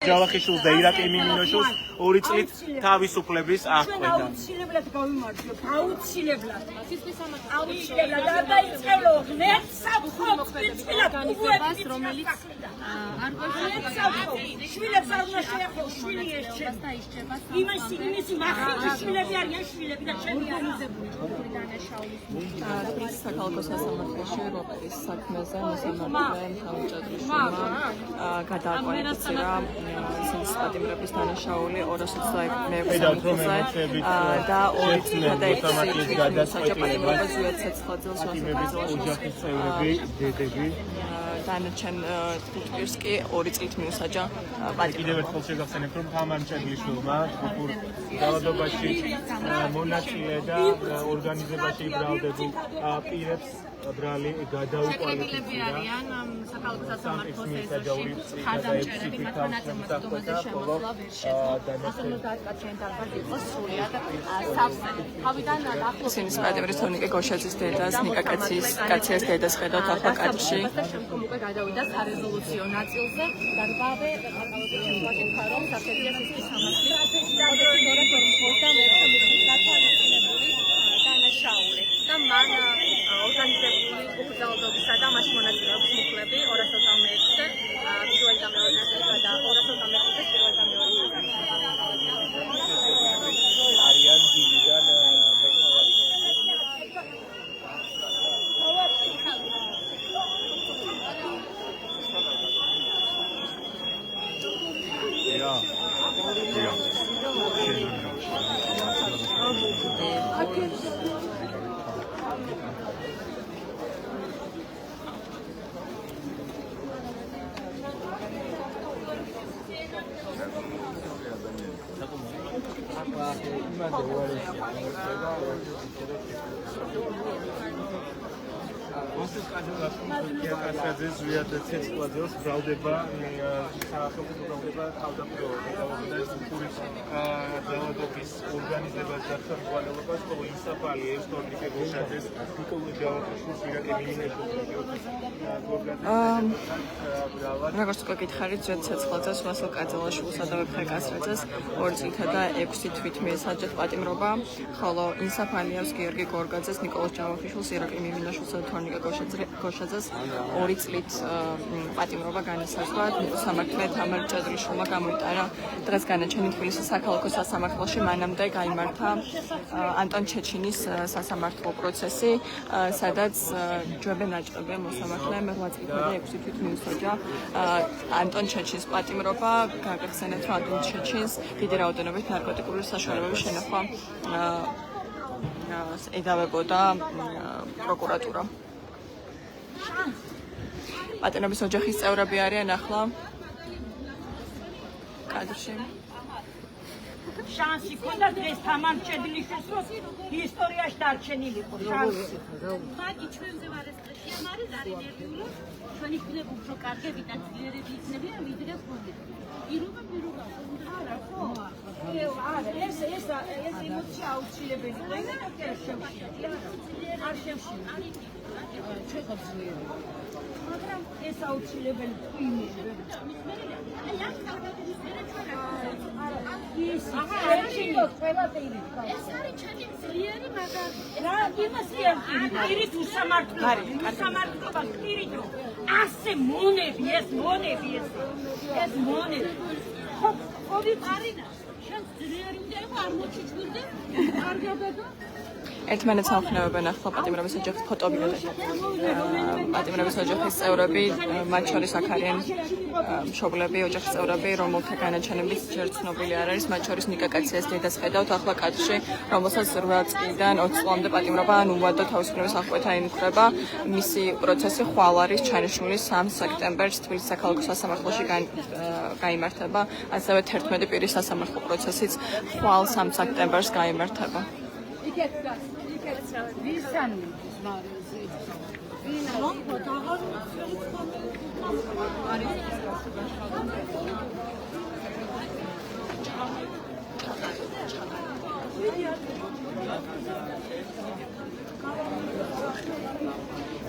ჯავახიშვილს და ირაკლი მიმინოშვილს 2 წლით თავისუფლების აღკვეთა. აუცილებლად გავიმარჯვებ, აუცილებლად. აუცილებლად არ დაიწყელო ღმერთსაფრთხო ორგანიზებას, რომელიც არ შვილებს არ უნდა შეეხო, შვილი ერთჩენ და ისჩება იმისი მახინჯი შვილები არიან შვილები და ჩემი ორგანიზებული დანაშაულის თბილისის საქალაქო სასამართლოში როპერის საქმეზე მოსამართლე თავჭადრიშვილმა გადააკვალიფიცირა ისინი პატიმრების დანაშაული 221 საქმეზე და 2 წლით გადაწყვეტილება ზუიად ცეცხლაძელის ოჯახის წევრები, დედები დანარჩენ თვითმფრინავს კი 2 წლით მიუსაჯა პატიმრობა. კიდევ ერთხელ შეგახსენებ, რომ თამარ ჭედლიშვილმა ჯგუფურ ძალადობაში მონაწილე და ორგანიზებაში ბრალდებულ პირებს ბრალი გადაუყალიბებია. არიან საქალაქო სასამართლოს ეს ხაზამჭერები მათთან აწარმოებაზე შემოსვლა ვერ შეძლო. ასომო დაწყაჩენ დარბაზ იყო სრულად სავსე. თავიდან ისინი პატიმრის თონიკე გოშაძის დედას, ნიკა კაციას დედას ხედავთ ახლა კადრში. შემდგომ უკვე გადავიდა სარეზოლუციო ნაწილზე. დარბავე ვაკეთა რომ საფედია სისტემის სამართლის და მან ორგანიზებული უხდავდობისა და მას მონაწილეობის მუხლები 221-ზე პირველი და მეორე ნაწილსა და 221-ზე პირველი და მეორე არიან დილიდან ზუიად ცეცხლაძეოს ბრალდება სახელმწიფო ბრალდება თავდაპირველად და კულტურის ძალადობის ორგანიზებას და ხელმძღვანელობას ხოლო ისაფალი ესტორნიკე გოშაძეს ნიკოლე ჯავახიშვილს ირაკლი მიმინოშვილს როგორც უკვე გითხარით, ზუიად ცეცხლაძეს, ვასილ კაძალაშვილსა და ვეფხე კასრაძეს 2 წლითა და 6 თვით მიესაჯათ პატიმრობა, ხოლო ინსაფალიას გიორგი გორგაძეს, ნიკოლე ჯავახიშვილს, ირაკლი მიმინოშვილსა და თორნიკე გოშაძეს 2 წლით პატიმრობა განისაზღვრა. სამართლე თამარ ჭედლიშვილმა გამოიტარა დღეს განაჩენი თბილისის საქალაქო სასამართლოში. მანამდე გაიმართა ანტონ ჩეჩინის სასამართლო პროცესი, სადაც ჯვებენ-აჭრობენ მოსამართლემ 8 წლითა და 6 თვით მიუსაჯა ანტონ ჩეჩინის პატიმრობა. გაგახსენებთ, რომ ანტონ ჩეჩინს დიდი რაოდენობით ნარკოტიკული საშუალებების შენახვა ედავებოდა პროკურატურა. პატიმრობის ოჯახის წევრები არიან ახლა კადრში. შანსი ქონდა დღეს თამარ ჭედლიშვილს რომ ისტორიაში დარჩენილიყო შანსი. მაგი ჩვენზე ვარესტრეშია, მაგრამ არის ნერვიულო. ჩვენი ხილები უფრო კარგები და ძლიერები იქნებიან, ვიდრე ხონდეთ. ირუღა არა ხო? ეს ემოცია აუცილებელია. არ შევშია. ჩვენ ძლიერები. მაგრამ ეს აუცილებელი იმედი. აი ამ კარგადების მერე ჩვენ ის ეს არის ჩემი ძლიერი მაგარი. რა იმას პირით უსამართლობა პირით რომ ასე მონები ეს მონები ხოდი არინა შენ ძლიერი უნდა არ მოჩიჩვირდე კარგადადო ერთმანეთს ამხნევებენ ახლა პატიმრობის ოჯახის ფოტოები. პატიმრობის ოჯახის წევრები, მათ შორის აქ არიან მშობლები, ოჯახის წევრები, რომელთა განაჩენებით ჯერ ცნობილი არ არის, მათ შორის ნიკა კაციას დედას ხედავთ ახლა კადრში, რომელსაც 8 წლიდან 20 წლამდე პატიმრობა ან უვადო თავისუფლების აღკვეთა იმუქრება. მისი პროცესი ხვალ არის ჩანიშნული 3 სექტემბერს თბილისის საქალაქო სასამართლოში გაიმართება, ასევე 11 პირის სასამართლო პროცესიც ხვალ 3 სექტემბერს გაიმართება.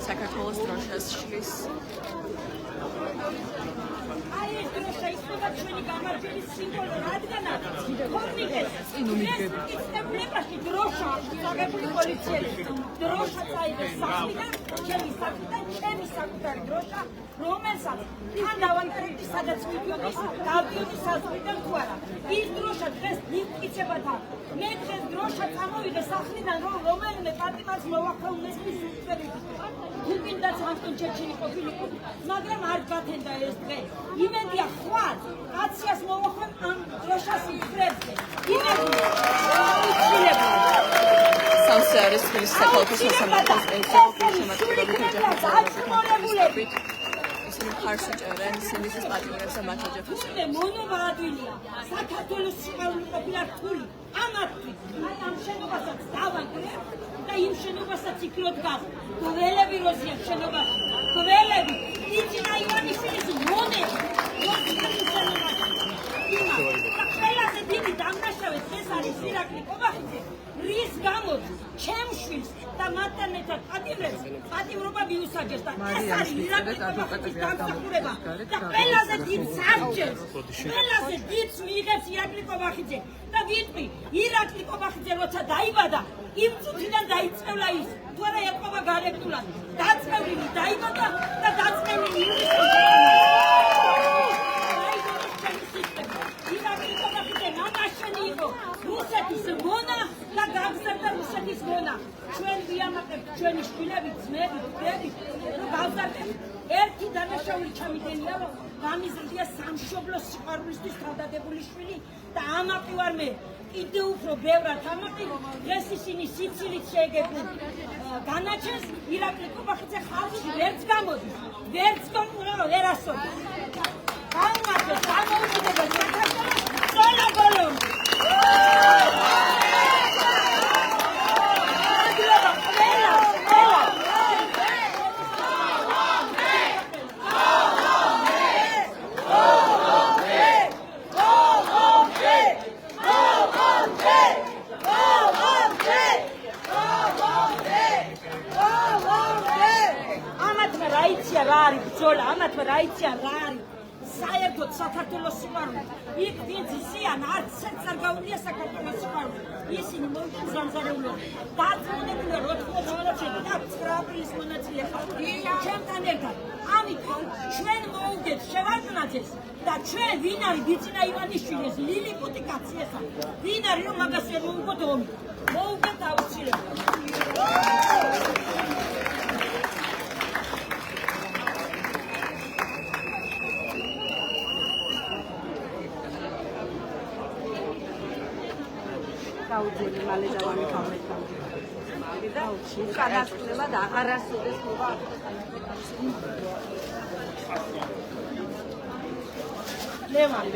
საქართველოს დროშას შლის აი ეს დროშა ისწრება ჩვენი გამარჯვების სიმბოლო რადგანაც ხორნიკეს წინულებაში დროშა აღებული პოლიციელი დროშა წაიღეს სახლიდან ჩემი საკუთარი დროშა რომელსაც თან დავანკერებდი სადაც მიდიოდი დავდიოდი საზღვრიდან თუ არა ის დროშა დღეს მიკიცებათ მე დღეს დროშა წამოვიდე სახლიდან რომელიმე პარტიმას მოვახოვნეს მის უწევით თუნდაც ანტონ ჩეჩინი ყოფილიყო მაგრამ არ გათენდა ეს დღე იმედია ხვარ კაციას მოვახვენ ამ დროშას იწრებზე იმედია სამსე არის თბილისის საქალაქო სასამართლოს ესწრებით ისინი მხარს უჭერენ სინდისის პატიმრებს და მათ ოჯახებს. მონობა ადვილია საქართველოს სიყვარული ყოფილა რთული ამათთვის აი ამ შენობასაც დავანგრევ და იმ შენობასაც იქნოთ გას გველები როზია შენობაში გველები იწინა ივანიშვილის მონები ყველაზე დიდი დამნაშავე ეს არის ირაკლი კობახიძე რის გამოც ჩემშვილს და მათთან ერთად პატიმრებს პატიმრობა მიუსაჯეს და ეს არის ირაკლი კობახიძის დამსახურება და ყველაზე დიდ სარჯელს ყველაზე დიდს მიიღებს ირაკლი კობახიძე და ვიტყვი ირაკლი კობახიძე როცა დაიბადა იმ წუთიდან დაიწყევლა ის თუ არა ეყობა გარეგნულად დაწმენილი დაიბადა და დაწმენილი რუსეთის მონა და გაგზავნა რუსეთის მონა ჩვენ ვიამაყებთ ჩვენი შვილები ძმები დედები რომ გავზარდეთ ერთი დანაშაული ჩამიგენია რომ გამიზრდია სამშობლოს სიყვარულისთვის თავდადებული შვილი და ამაყი ვარ მე კიდე უფრო ბევრად ამაყი დღეს ისინი სიცილით შეეგებენ განაჩენს ირაკლი კობახიძე ხალხში ვერც გამოდის ვერც ვერ ასწორებს გამარჯვება გამოუჩნდება საქართველოს ზონა ბოლომდე ამათმა რა იციან რა არის საერთოდ საქართველოს სიყვარული იქ ვინც იციან არც ერთ არ გაუნდია საქართველოს სიყვარული ისინი მოიყვნენ ზამზარეულობ დაწმუნებული 80 წელი და 9 აპრილის მონაწილე ხალხი ჩემთან ერთად ამიტომ ჩვენ მოვუგეთ შევარდნაძეს და ჩვენ ვინ არის ბიძინა ივანიშვილი ეს ლილიპუტი კაცი ესა ვინ არის რომ მაგას ვერ მოვუგოთ ომი მოვუგეთ აუცილებლად გაუძელი მალე დავამიქავეთ და უკანასკნელად აღარასოდეს მოვა ლევან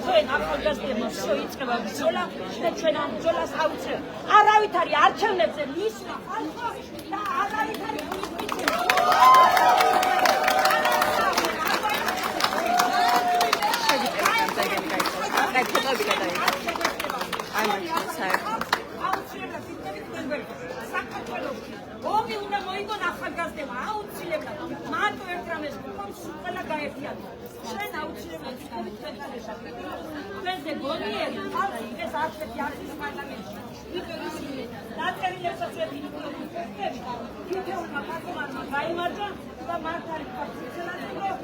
ჩვენ ახალგაზრდებმა შეიწყება ბრძოლა და ჩვენ ამ ბრძოლას აუწევთ არავით არის არჩევნებზე მისვლა ხალხო და არავით არის ომი უნდა მოიგონ ახალგაზრდებმა აუცილებლად მარტო ერთ რამეს გვყავს ყველა გაერთიანება ჩვენ აუცილებლად ვიქნებით თქვენზე გონიერი ხალხი დღეს არცერთი არ არის პარლამენტში ვიდრე ისინი დაწერილებსაც ვერ იქნებით თითოეულმა პარტიამ გაიმარჯვა და მათ არის ფაქტიურად რომ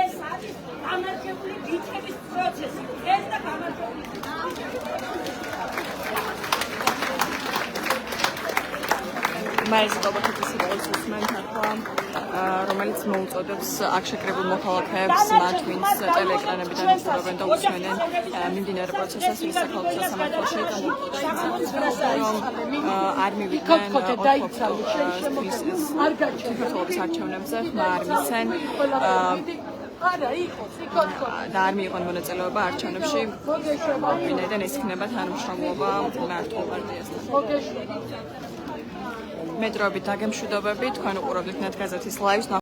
ეს არის გამარჯვებული ბიჭების პროცესი ეს და გამარჯვებული მაის კობახიძის როლს მენთახვა რომელიც მოუწოდებს აქ შეკრებულ მოქალაქეებს მათ ვინც ტელეეკრანებიდან უსწრებენ და უსმენენ მიმდინარე პროცესს რის საქალაქო სასამართლოში რომ არ მივიდნენ საქართველოს არჩევნებზე ხმა არ მისცენ და არ მიიღონ მონაწილეობა არჩევნებში ვინაიდან ეს იქნება თანამშრომლობა მართულ პარტიასთან მე დროებით დაგემშვიდობები თქვენ უყურებთ ნეტგაზეთის ლაივს